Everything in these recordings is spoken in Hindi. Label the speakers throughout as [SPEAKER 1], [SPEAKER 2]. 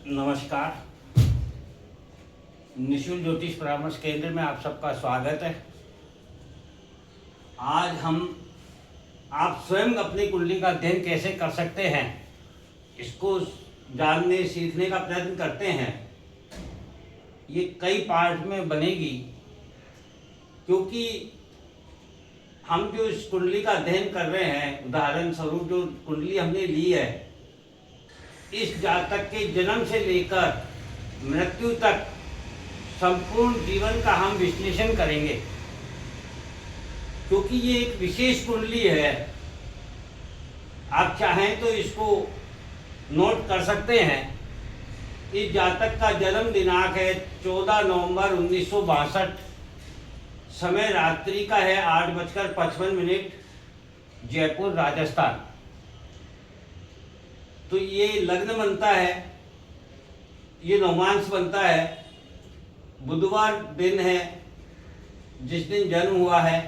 [SPEAKER 1] नमस्कार। निशुल्क ज्योतिष परामर्श केंद्र में आप सबका स्वागत है। आज हम आप स्वयं अपनी कुंडली का अध्ययन कैसे कर सकते हैं, इसको जानने सीखने का प्रयत्न करते हैं। ये कई पार्ट में बनेगी, क्योंकि हम जो इस कुंडली का अध्ययन कर रहे हैं, उदाहरण स्वरूप जो कुंडली हमने ली है, इस जातक के जन्म से लेकर मृत्यु तक संपूर्ण जीवन का हम विश्लेषण करेंगे। क्योंकि ये एक विशेष कुंडली है, आप चाहें तो इसको नोट कर सकते हैं। इस जातक का जन्म दिनांक है 14 नवंबर 1962। समय रात्रि का है 8:55, जयपुर राजस्थान। तो ये लग्न बनता है, ये नवमांश बनता है। बुधवार दिन है जिस दिन जन्म हुआ है।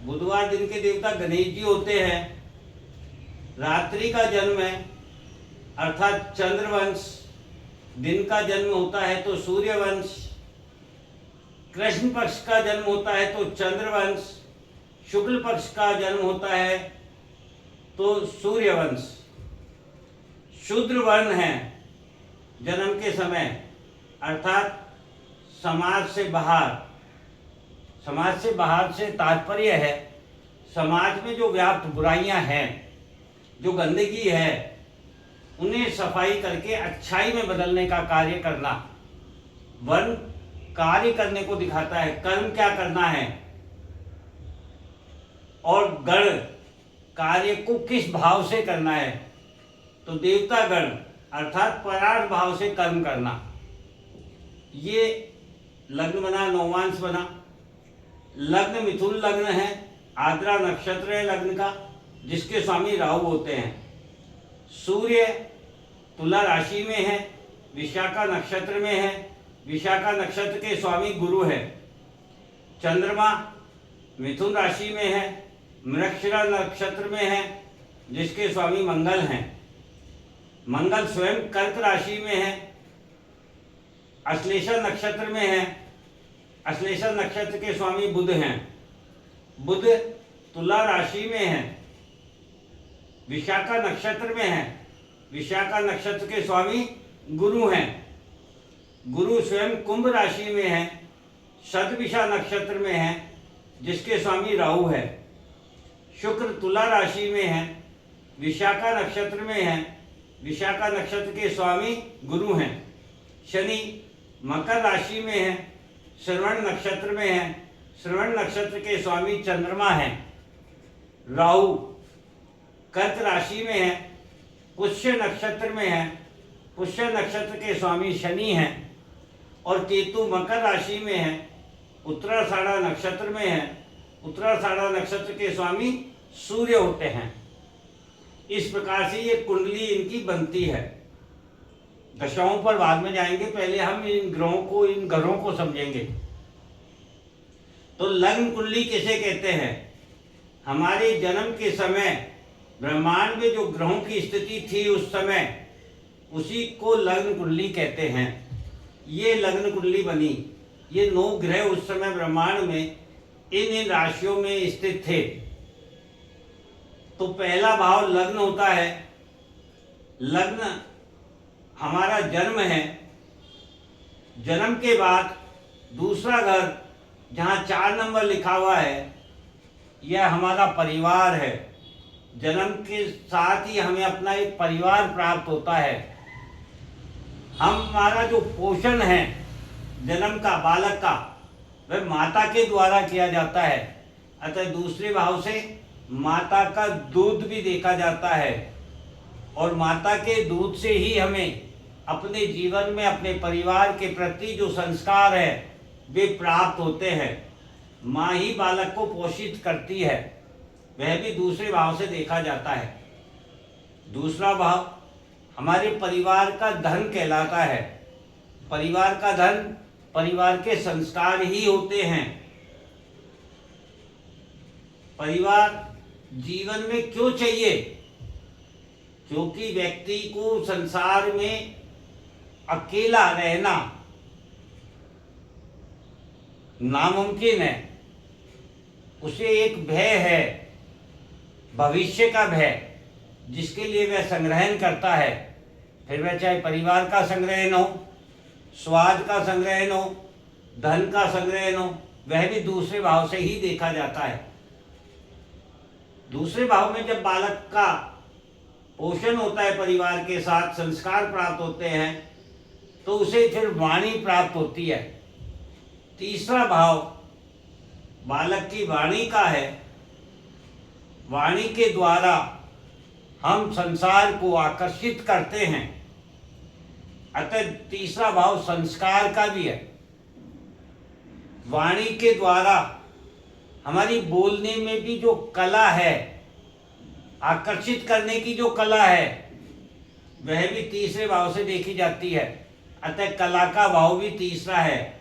[SPEAKER 1] बुधवार दिन के देवता गणेश जी होते हैं। रात्रि का जन्म है अर्थात चंद्रवंश। दिन का जन्म होता है तो सूर्यवंश। कृष्ण पक्ष का जन्म होता है तो चंद्रवंश। शुक्ल पक्ष का जन्म होता है तो सूर्यवंश। शूद्र वर्ण है जन्म के समय, अर्थात समाज से बाहर। समाज से बाहर से तात्पर्य है समाज में जो व्याप्त बुराइयां हैं, जो गंदगी है, उन्हें सफाई करके अच्छाई में बदलने का कार्य करना। वर्ण कार्य करने को दिखाता है, कर्म क्या करना है, और गण कार्य को किस भाव से करना है। तो देवता गण अर्थात परार्थ भाव से कर्म करना। ये लग्न बना, नवमांश बना। लग्न मिथुन लग्न है, आद्रा नक्षत्र है लग्न का, जिसके स्वामी राहु होते हैं। सूर्य तुला राशि में है, विशाखा नक्षत्र में है। विशाखा नक्षत्र के स्वामी गुरु है। चंद्रमा मिथुन राशि में है, मृगशिरा नक्षत्र में है, जिसके स्वामी मंगल हैं। मंगल स्वयं कर्क राशि में है, अश्लेषा नक्षत्र में है। अश्लेषा नक्षत्र के स्वामी बुध हैं। बुध तुला राशि में है, विशाखा नक्षत्र में है। विशाखा नक्षत्र के स्वामी गुरु हैं। गुरु स्वयं कुंभ राशि में है, शतभिषा नक्षत्र में है, जिसके स्वामी राहु है। शुक्र तुला राशि में है, विशाखा नक्षत्र में है। विशाखा नक्षत्र के स्वामी गुरु हैं। शनि मकर राशि में है, श्रवण नक्षत्र में है। श्रवण नक्षत्र के स्वामी चंद्रमा हैं। राहु कर्क राशि में है, पुष्य नक्षत्र में है। पुष्य नक्षत्र के स्वामी शनि हैं। और केतु मकर राशि में है, उत्तराषाढ़ा नक्षत्र में है। उत्तराषाढ़ा नक्षत्र के स्वामी सूर्य होते हैं। इस प्रकार से ये कुंडली इनकी बनती है। दशाओं पर बाद में जाएंगे, पहले हम इन ग्रहों को, इन घरों को समझेंगे। तो लग्न कुंडली किसे कहते हैं? हमारे जन्म के समय ब्रह्मांड में जो ग्रहों की स्थिति थी उस समय, उसी को लग्न कुंडली कहते हैं। ये लग्न कुंडली बनी। ये 9 ग्रह उस समय ब्रह्मांड में इन राशियों में स्थित थे। तो पहला भाव लग्न होता है। लग्न हमारा जन्म है। जन्म के बाद दूसरा घर जहाँ 4 नंबर लिखा हुआ है, यह हमारा परिवार है। जन्म के साथ ही हमें अपना एक परिवार प्राप्त होता है। हमारा जो पोषण है जन्म का, बालक का, वह माता के द्वारा किया जाता है। अतः दूसरे भाव से माता का दूध भी देखा जाता है। और माता के दूध से ही हमें अपने जीवन में अपने परिवार के प्रति जो संस्कार है वे प्राप्त होते हैं। माँ ही बालक को पोषित करती है, वह भी दूसरे भाव से देखा जाता है। दूसरा भाव हमारे परिवार का धन कहलाता है। परिवार का धन परिवार के संस्कार ही होते हैं। परिवार जीवन में क्यों चाहिए? क्योंकि व्यक्ति को संसार में अकेला रहना नामुमकिन है। उसे एक भय है, भविष्य का भय, जिसके लिए वह संग्रहण करता है। फिर वह चाहे परिवार का संग्रहण हो, स्वाद का संग्रहण हो, धन का संग्रहण हो, वह भी दूसरे भाव से ही देखा जाता है। दूसरे भाव में जब बालक का पोषण होता है, परिवार के साथ संस्कार प्राप्त होते हैं, तो उसे फिर वाणी प्राप्त होती है। तीसरा भाव बालक की वाणी का है। वाणी के द्वारा हम संसार को आकर्षित करते हैं। अतः तीसरा भाव संस्कार का भी है। वाणी के द्वारा हमारी बोलने में भी जो कला है, आकर्षित करने की जो कला है, वह भी तीसरे भाव से देखी जाती है। अतः कला का भाव भी तीसरा है।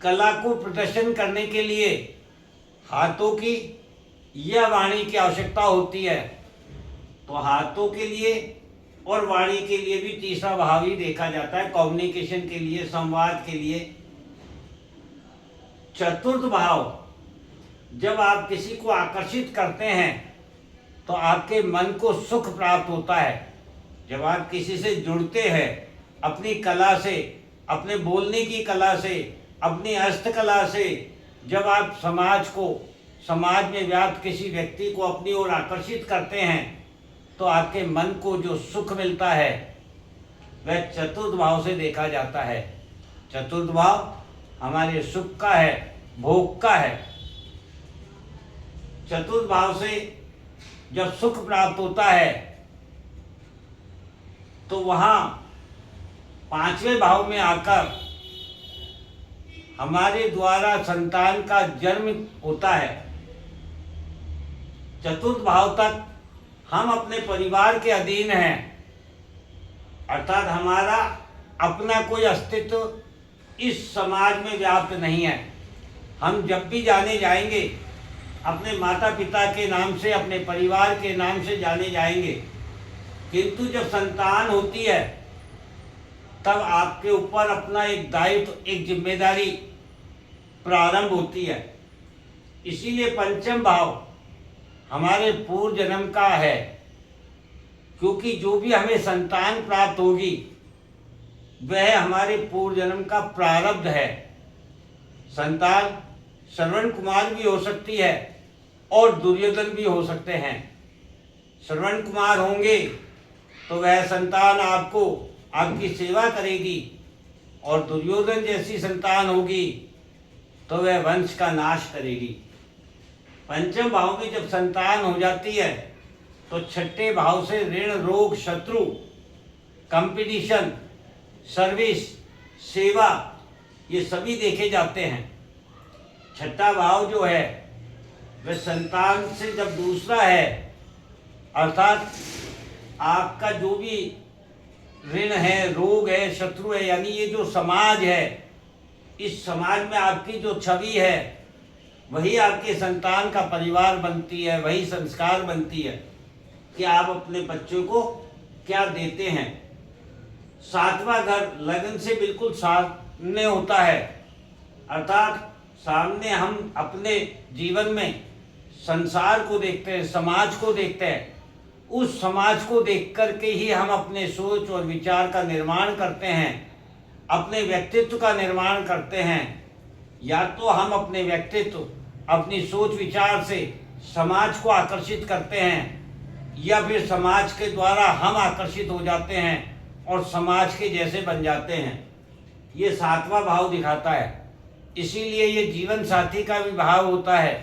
[SPEAKER 1] कला को प्रदर्शन करने के लिए हाथों की या वाणी की आवश्यकता होती है, तो हाथों के लिए और वाणी के लिए भी तीसरा भाव ही देखा जाता है, कम्युनिकेशन के लिए, संवाद के लिए। चतुर्थ भाव, जब आप किसी को आकर्षित करते हैं तो आपके मन को सुख प्राप्त होता है। जब आप किसी से जुड़ते हैं अपनी कला से, अपने बोलने की कला से, अपनी हस्तकला से, जब आप समाज में व्याप्त किसी व्यक्ति को अपनी ओर आकर्षित करते हैं, तो आपके मन को जो सुख मिलता है वह चतुर्थ भाव से देखा जाता है। चतुर्थ भाव हमारे सुख का है, भोग का है। चतुर्थ भाव से जब सुख प्राप्त होता है तो वहाँ पांचवें भाव में आकर हमारे द्वारा संतान का जन्म होता है। चतुर्थ भाव तक हम अपने परिवार के अधीन हैं, अर्थात हमारा अपना कोई अस्तित्व इस समाज में व्याप्त नहीं है। हम जब भी जाने जाएंगे अपने माता पिता के नाम से, अपने परिवार के नाम से जाने जाएंगे, किंतु जब संतान होती है तब आपके ऊपर अपना एक दायित्व, एक जिम्मेदारी प्रारंभ होती है। इसीलिए पंचम भाव हमारे पूर्व जन्म का है, क्योंकि जो भी हमें संतान प्राप्त होगी वह हमारे पूर्व जन्म का प्रारब्ध है। संतान श्रवण कुमार भी हो सकती है और दुर्योधन भी हो सकते हैं। श्रवण कुमार होंगे तो वह संतान आपको आपकी सेवा करेगी, और दुर्योधन जैसी संतान होगी तो वह वंश का नाश करेगी। पंचम भाव में जब संतान हो जाती है तो छठे भाव से ऋण, रोग, शत्रु, कंपटीशन, सर्विस, सेवा, ये सभी देखे जाते हैं। छठा भाव जो है वह संतान से जब दूसरा है, अर्थात आपका जो भी ऋण है, रोग है, शत्रु है, यानी ये जो समाज है, इस समाज में आपकी जो छवि है वही आपके संतान का परिवार बनती है, वही संस्कार बनती है कि आप अपने बच्चों को क्या देते हैं। सातवां घर लगन से बिल्कुल सामने होता है, अर्थात सामने हम अपने जीवन में संसार को देखते हैं, समाज को देखते हैं। उस समाज को देख कर के ही हम अपने सोच और विचार का निर्माण करते हैं, अपने व्यक्तित्व का निर्माण करते हैं। या तो हम अपने व्यक्तित्व, अपनी सोच विचार से समाज को आकर्षित करते हैं, या फिर समाज के द्वारा हम आकर्षित हो जाते हैं और समाज के जैसे बन जाते हैं। ये सातवां भाव दिखाता है। इसीलिए ये जीवन साथी का भी भाव होता है,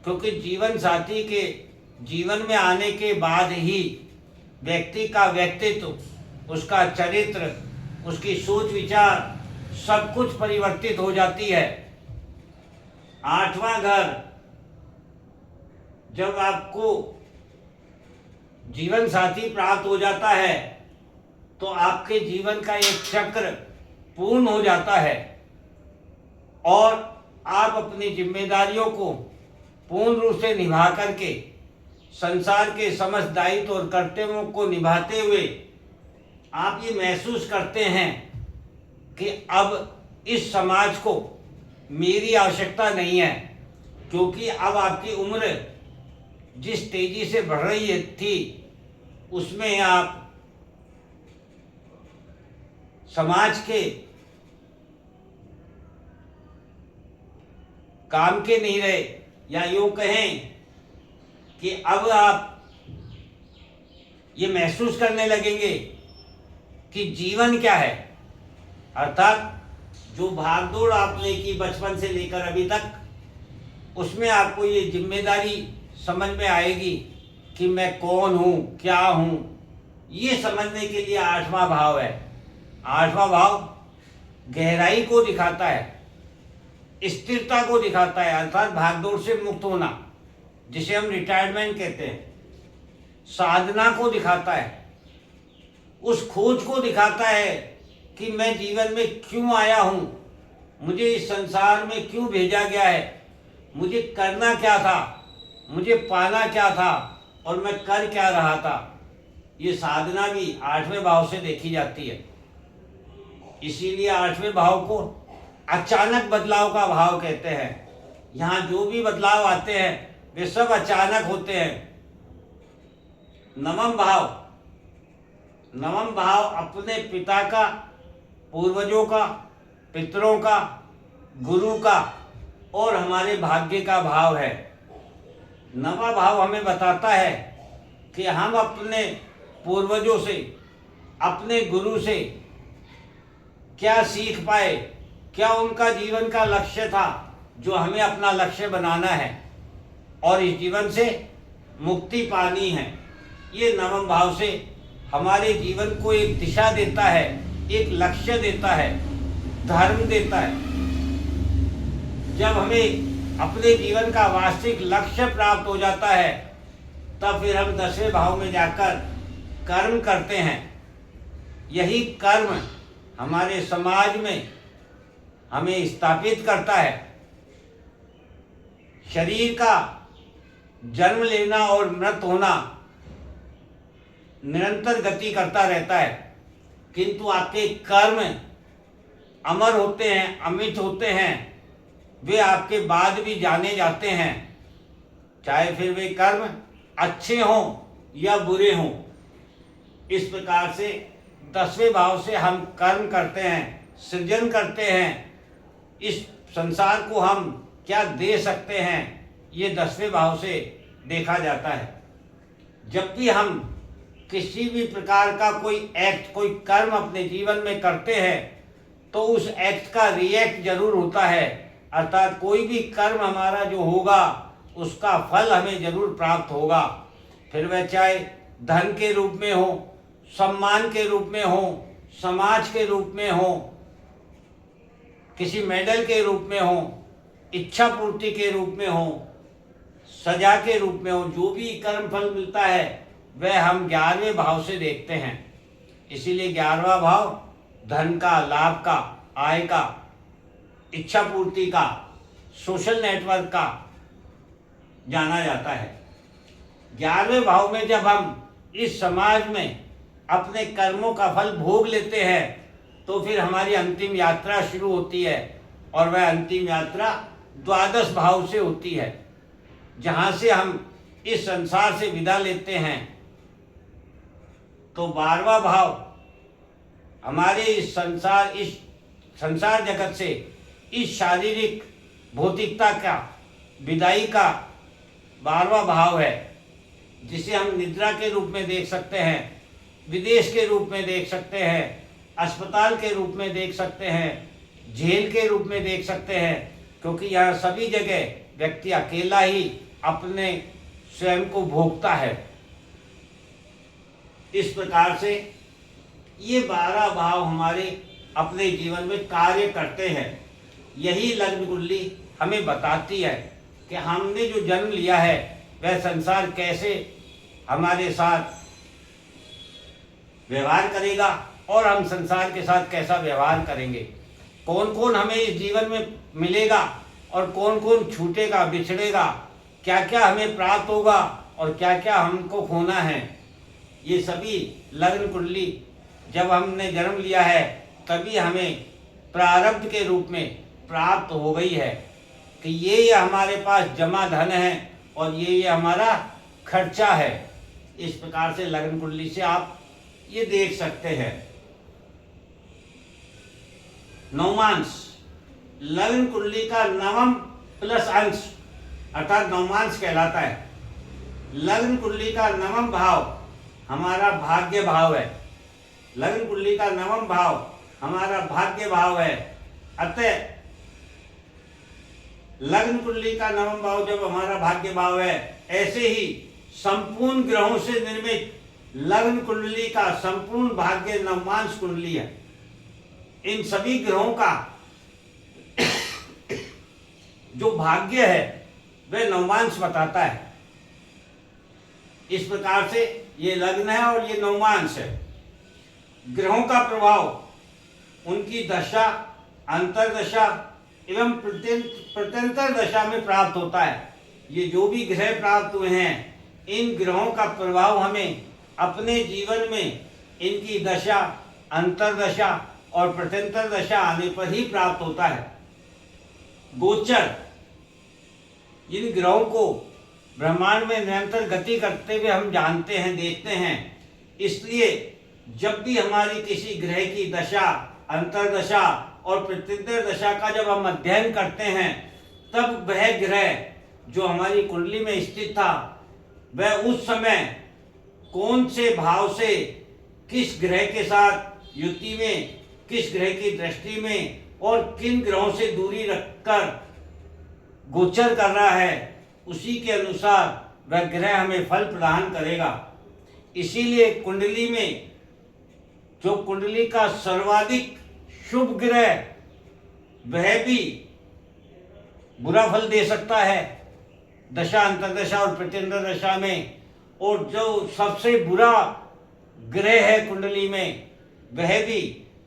[SPEAKER 1] क्योंकि जीवन साथी के जीवन में आने के बाद ही व्यक्ति का व्यक्तित्व, उसका चरित्र, उसकी सोच विचार सब कुछ परिवर्तित हो जाती है। आठवां घर, जब आपको जीवन साथी प्राप्त हो जाता है तो आपके जीवन का एक चक्र पूर्ण हो जाता है और आप अपनी जिम्मेदारियों को पूर्ण रूप से निभा करके संसार के समस्त दायित्व और कर्तव्यों को निभाते हुए आप ये महसूस करते हैं कि अब इस समाज को मेरी आवश्यकता नहीं है, क्योंकि अब आपकी उम्र जिस तेजी से बढ़ रही थी उसमें आप समाज के काम के नहीं रहे, या यूं कहें कि अब आप ये महसूस करने लगेंगे कि जीवन क्या है। अर्थात जो भागदौड़ आपने की बचपन से लेकर अभी तक, उसमें आपको ये जिम्मेदारी समझ में आएगी कि मैं कौन हूँ, क्या हूँ। ये समझने के लिए 8वां भाव है। 8वां भाव गहराई को दिखाता है, स्थिरता को दिखाता है, अर्थात भागदौड़ से मुक्त होना, जिसे हम रिटायरमेंट कहते हैं। साधना को दिखाता है, उस खोज को दिखाता है कि मैं जीवन में क्यों आया हूँ, मुझे इस संसार में क्यों भेजा गया है, मुझे करना क्या था, मुझे पाना क्या था और मैं कर क्या रहा था। ये साधना भी 8वें भाव से देखी जाती है। इसीलिए 8वें भाव को अचानक बदलाव का भाव कहते हैं। यहाँ जो भी बदलाव आते हैं वे सब अचानक होते हैं। 9वां भाव अपने पिता का, पूर्वजों का, पितरों का, गुरु का और हमारे भाग्य का भाव है। 9वां भाव हमें बताता है कि हम अपने पूर्वजों से, अपने गुरु से क्या सीख पाए, क्या उनका जीवन का लक्ष्य था जो हमें अपना लक्ष्य बनाना है और इस जीवन से मुक्ति पानी है। ये 9वां भाव से हमारे जीवन को एक दिशा देता है, एक लक्ष्य देता है, धर्म देता है। जब हमें अपने जीवन का वास्तविक लक्ष्य प्राप्त हो जाता है तब फिर हम 10वें भाव में जाकर कर्म करते हैं। यही कर्म हमारे समाज में हमें स्थापित करता है। शरीर का जन्म लेना और मृत होना निरंतर गति करता रहता है, किंतु आपके कर्म अमर होते हैं, अमित होते हैं। वे आपके बाद भी जाने जाते हैं, चाहे फिर वे कर्म अच्छे हों या बुरे हों। इस प्रकार से 10वें भाव से हम कर्म करते हैं, सृजन करते हैं। इस संसार को हम क्या दे सकते हैं, ये 10वें भाव से देखा जाता है। जब भी हम किसी भी प्रकार का कोई एक्ट, कोई कर्म अपने जीवन में करते हैं तो उस एक्ट का रिएक्ट जरूर होता है। अर्थात कोई भी कर्म हमारा जो होगा उसका फल हमें जरूर प्राप्त होगा। फिर वह चाहे धन के रूप में हो, सम्मान के रूप में हो, समाज के रूप में हो, किसी मेडल के रूप में हो, इच्छा पूर्ति के रूप में हो, सजा के रूप में हो। जो भी कर्म फल मिलता है वह हम 11वें भाव से देखते हैं। इसीलिए 11वां भाव धन का, लाभ का, आय का, इच्छा पूर्ति का, सोशल नेटवर्क का जाना जाता है। 11वें भाव में जब हम इस समाज में अपने कर्मों का फल भोग लेते हैं तो फिर हमारी अंतिम यात्रा शुरू होती है, और वह अंतिम यात्रा 12 भाव से होती है, जहाँ से हम इस संसार से विदा लेते हैं। तो 12वां भाव हमारे इस संसार जगत से, इस शारीरिक भौतिकता का विदाई का 12वां भाव है, जिसे हम निद्रा के रूप में देख सकते हैं, विदेश के रूप में देख सकते हैं, अस्पताल के रूप में देख सकते हैं, जेल के रूप में देख सकते हैं, क्योंकि यहाँ सभी जगह व्यक्ति अकेला ही अपने स्वयं को भोगता है। इस प्रकार से ये 12 भाव हमारे अपने जीवन में कार्य करते हैं। यही लग्न कुंडली हमें बताती है कि हमने जो जन्म लिया है वह संसार कैसे हमारे साथ व्यवहार करेगा और हम संसार के साथ कैसा व्यवहार करेंगे। कौन कौन हमें इस जीवन में मिलेगा और कौन कौन छूटेगा, बिछड़ेगा, क्या क्या हमें प्राप्त होगा और क्या क्या हमको खोना है, ये सभी लग्न कुंडली जब हमने जन्म लिया है तभी हमें प्रारब्ध के रूप में प्राप्त हो गई है कि ये हमारे पास जमा धन है और ये हमारा खर्चा है। इस प्रकार से लग्न कुंडली से आप ये देख सकते हैं। नवमांश लग्न कुंडली का नवम प्लस अंश अर्थात नवमांश कहलाता है। लग्न कुंडली का नवम भाव हमारा भाग्य भाव है। लग्न कुंडली का नवम भाव हमारा भाग्य भाव है। अतः लग्न कुंडली का नवम भाव जब हमारा भाग्य भाव है, ऐसे ही संपूर्ण ग्रहों से निर्मित लग्न कुंडली का संपूर्ण भाग्य नवमांश कुंडली है। इन सभी ग्रहों का जो भाग्य है वह नवमांश बताता है। इस प्रकार से ये लग्न है और ये नवमांश है। ग्रहों का प्रभाव उनकी दशा, अंतर्दशा एवं प्रत्यंतर दशा में प्राप्त होता है। ये जो भी ग्रह प्राप्त हुए हैं, इन ग्रहों का प्रभाव हमें अपने जीवन में इनकी दशा, अंतर्दशा और प्रत्यंतर दशा आने पर ही प्राप्त होता है। गोचर इन ग्रहों को ब्रह्मांड में निरंतर गति करते हुए हम जानते हैं, देखते हैं। इसलिए जब भी हमारी किसी ग्रह की दशा, अंतर्दशा और प्रत्यंतर दशा का जब हम अध्ययन करते हैं, तब वह ग्रह जो हमारी कुंडली में स्थित था, वह उस समय कौन से भाव से किस ग्रह के साथ युति में, किस ग्रह की दृष्टि में और किन ग्रहों से दूरी रखकर गोचर कर रहा है, उसी के अनुसार वह ग्रह हमें फल प्रदान करेगा। इसीलिए कुंडली में जो कुंडली का सर्वाधिक शुभ ग्रह, वह भी बुरा फल दे सकता है दशा, अंतर्दशा और प्रत्यंतर दशा में, और जो सबसे बुरा ग्रह है कुंडली में, वह भी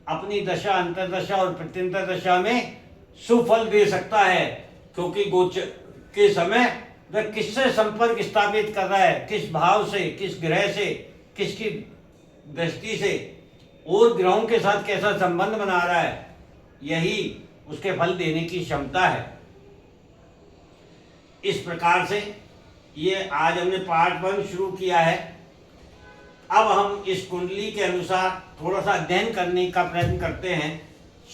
[SPEAKER 1] अपनी दशा, अंतर्दशा और प्रत्यंतर दशा में सुफल दे सकता है। क्योंकि गोचर के समय वह किससे संपर्क स्थापित कर रहा है, किस भाव से, किस ग्रह से, किसकी दृष्टि से और ग्रहों के साथ कैसा संबंध बना रहा है, यही उसके फल देने की क्षमता है। इस प्रकार से ये आज हमने पार्ट 1 शुरू किया है। अब हम इस कुंडली के अनुसार थोड़ा सा अध्ययन करने का प्रयत्न करते हैं।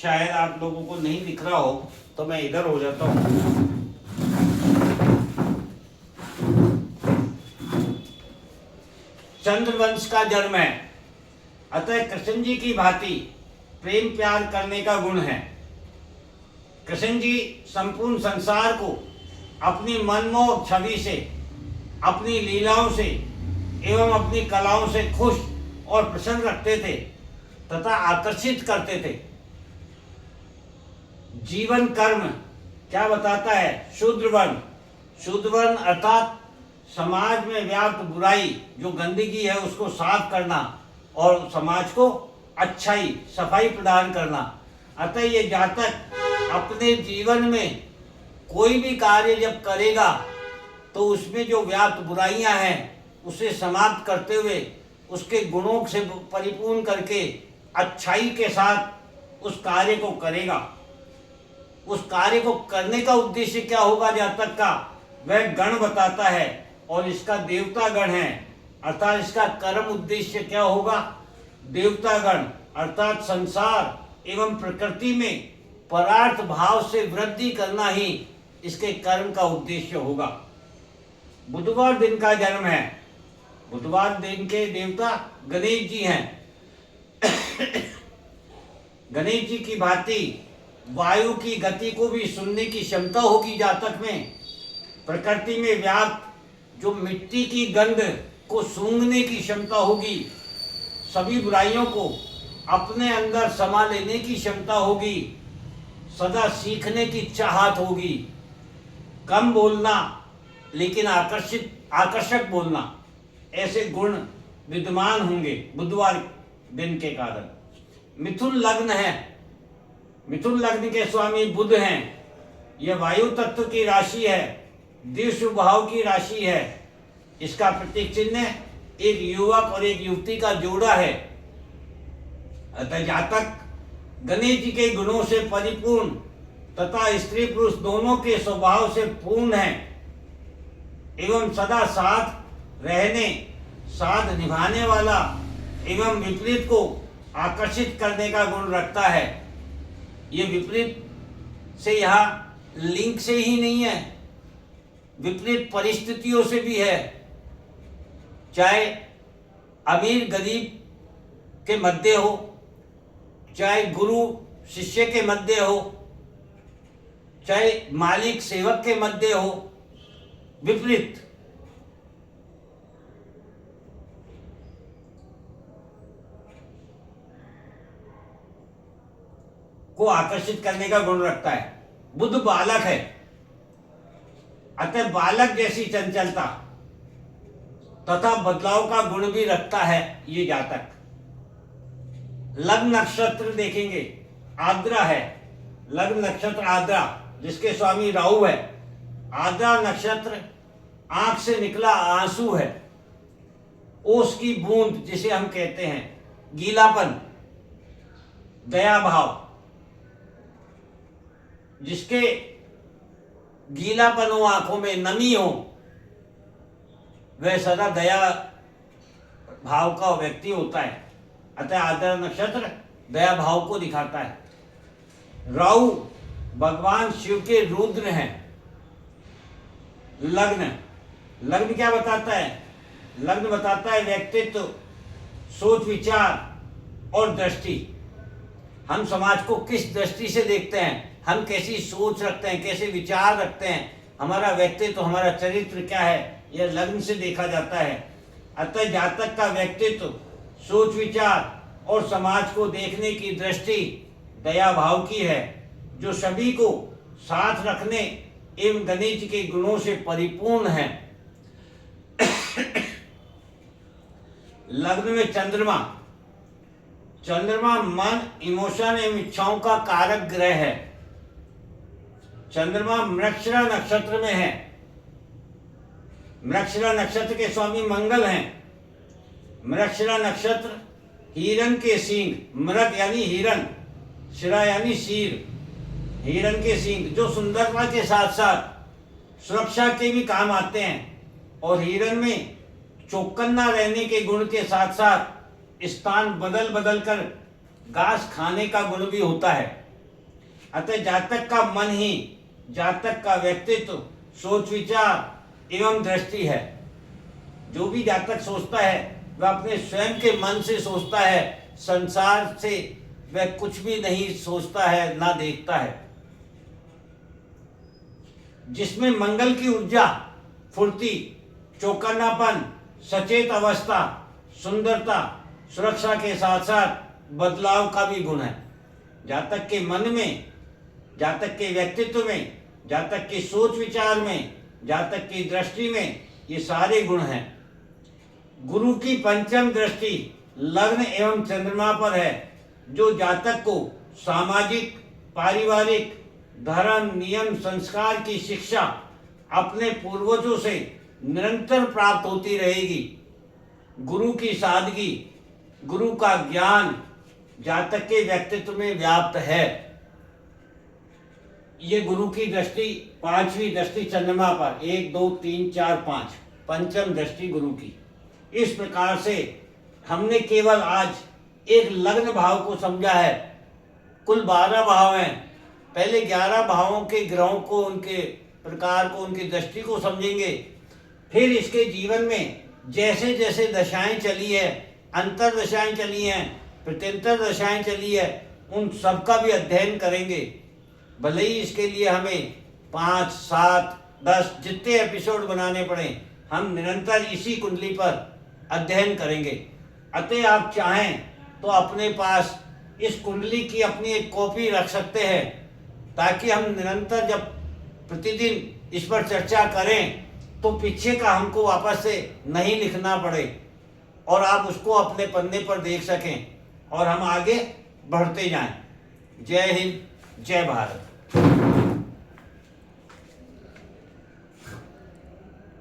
[SPEAKER 1] शायद आप लोगों को नहीं दिख रहा हो तो मैं इधर हो जाता हूँ। चंद्रवंश का जन्म है, अतः कृष्ण जी की भांति प्रेम प्यार करने का गुण है। कृष्ण जी संपूर्ण संसार को अपनी मनमोहक छवि से, अपनी लीलाओं से एवं अपनी कलाओं से खुश और प्रसन्न रखते थे तथा आकर्षित करते थे। जीवन कर्म क्या बताता है? शूद्रवर्ण। शूद्रवर्ण अर्थात समाज में व्याप्त बुराई, जो गंदगी है, उसको साफ करना और समाज को अच्छाई, सफाई प्रदान करना। अतः ये जातक अपने जीवन में कोई भी कार्य जब करेगा तो उसमें जो व्याप्त बुराइयां हैं उसे समाप्त करते हुए उसके गुणों से परिपूर्ण करके अच्छाई के साथ उस कार्य को करेगा। उस कार्य को करने का उद्देश्य क्या होगा जातक का, वह गण बताता है और इसका देवता गण है। अर्थात इसका कर्म उद्देश्य क्या होगा? देवता गण अर्थात संसार एवं प्रकृति में परार्थ भाव से वृद्धि करना ही इसके कर्म का उद्देश्य होगा। बुधवार दिन का जन्म है। बुधवार दिन के देवता गणेश जी हैं। गणेश जी की भांति वायु की गति को भी सुनने की क्षमता होगी जातक में। प्रकृति में व्याप्त जो मिट्टी की गंध को सूंघने की क्षमता होगी। सभी बुराइयों को अपने अंदर समा लेने की क्षमता होगी। सदा सीखने की चाहत होगी। कम बोलना लेकिन आकर्षक बोलना, ऐसे गुण विद्यमान होंगे बुधवार दिन के कारण। मिथुन लग्न है। मिथुन लग्न के स्वामी बुध हैं। यह वायु तत्व की राशि है। द्विषु भाव की राशि है। इसका प्रतीक चिन्ह एक युवक और एक युवती का जोड़ा है। अतः जातक गणेश जी के गुणों से परिपूर्ण तथा स्त्री पुरुष दोनों के स्वभाव से पूर्ण है एवं सदा साथ रहने, साथ निभाने वाला एवं विपरीत को आकर्षित करने का गुण रखता है। ये विपरीत से यहाँ लिंक से ही नहीं है, विपरीत परिस्थितियों से भी है। चाहे अमीर गरीब के मध्य हो, चाहे गुरु शिष्य के मध्य हो, चाहे मालिक सेवक के मध्य हो, विपरीत। को आकर्षित करने का गुण रखता है। बुध बालक है, अतः बालक जैसी चंचलता तथा बदलाव का गुण भी रखता है ये जातक। लग्न नक्षत्र देखेंगे, आद्रा है। लग्न नक्षत्र आद्रा, जिसके स्वामी राहु है। आद्रा नक्षत्र आंख से निकला आंसू है, ओस की बूंद जिसे हम कहते हैं, गीलापन, दया भाव। जिसके गीलापन हो, आंखों में नमी हो, वह सदा दया भाव का व्यक्ति होता है। अतः आद्रा नक्षत्र दया भाव को दिखाता है। राहु भगवान शिव के रुद्र हैं। लग्न, लग्न क्या बताता है? लग्न बताता है व्यक्तित्व, सोच विचार और दृष्टि। हम समाज को किस दृष्टि से देखते हैं, हम कैसी सोच रखते हैं, कैसे विचार रखते हैं, हमारा व्यक्तित्व, हमारा चरित्र क्या है, यह लग्न से देखा जाता है। अतः जातक का व्यक्तित्व, सोच विचार और समाज को देखने की दृष्टि दया भाव की है, जो सभी को साथ रखने एवं गणेश जी के गुणों से परिपूर्ण है। लग्न में चंद्रमा, चंद्रमा मन, इमोशन एवं इच्छाओं का कारक ग्रह है। चंद्रमा मृगशिरा नक्षत्र में है। मृगशिरा नक्षत्र के स्वामी मंगल हैं। मृगशिरा नक्षत्र हिरण के सींग, मृग यानी हिरण, शिरा यानी शीर, हिरण के सींग, जो सुंदरता के साथ साथ सुरक्षा के भी काम आते हैं। और हिरण में चौकन्ना रहने के गुण के साथ साथ स्थान बदल बदल कर घास खाने का गुण भी होता है। अतः जातक का मन ही जातक का व्यक्तित्व, सोच विचार एवं दृष्टि है। जो भी जातक सोचता है वह अपने स्वयं के मन से सोचता है, संसार से वह कुछ भी नहीं सोचता है ना देखता है। जिसमें मंगल की ऊर्जा, फुर्ती, चौकन्नापन, सचेत अवस्था, सुंदरता, सुरक्षा के साथ साथ बदलाव का भी गुण है। जातक के मन में, जातक के व्यक्तित्व में, जातक की सोच विचार में, जातक की दृष्टि में ये सारे गुण हैं। गुरु की पंचम दृष्टि लग्न एवं चंद्रमा पर है, जो जातक को सामाजिक, पारिवारिक, धर्म, नियम, संस्कार की शिक्षा अपने पूर्वजों से निरंतर प्राप्त होती रहेगी। गुरु की सादगी, गुरु का ज्ञान जातक के व्यक्तित्व में व्याप्त है। ये गुरु की दृष्टि, पांचवी दृष्टि चंद्रमा पर, 1 2 3 4 5, पंचम दृष्टि गुरु की। इस प्रकार से हमने केवल आज एक लग्न भाव को समझा है। कुल 12 भाव हैं। पहले 11 भावों के ग्रहों को, उनके प्रकार को, उनकी दृष्टि को समझेंगे। फिर इसके जीवन में जैसे जैसे दशाएं चली है, अंतर दशाएं चली हैं, प्रत्यंतर दशाएं चली है, उन सब का भी अध्ययन करेंगे। भले ही इसके लिए हमें 5 7 10 जितने एपिसोड बनाने पड़े, हम निरंतर इसी कुंडली पर अध्ययन करेंगे। अतः आप चाहें तो अपने पास इस कुंडली की अपनी एक कॉपी रख सकते हैं, ताकि हम निरंतर जब प्रतिदिन इस पर चर्चा करें तो पीछे का हमको वापस से नहीं लिखना पड़े और आप उसको अपने पन्ने पर देख सकें और हम आगे बढ़ते जाएं। जय हिंद, जय भारत।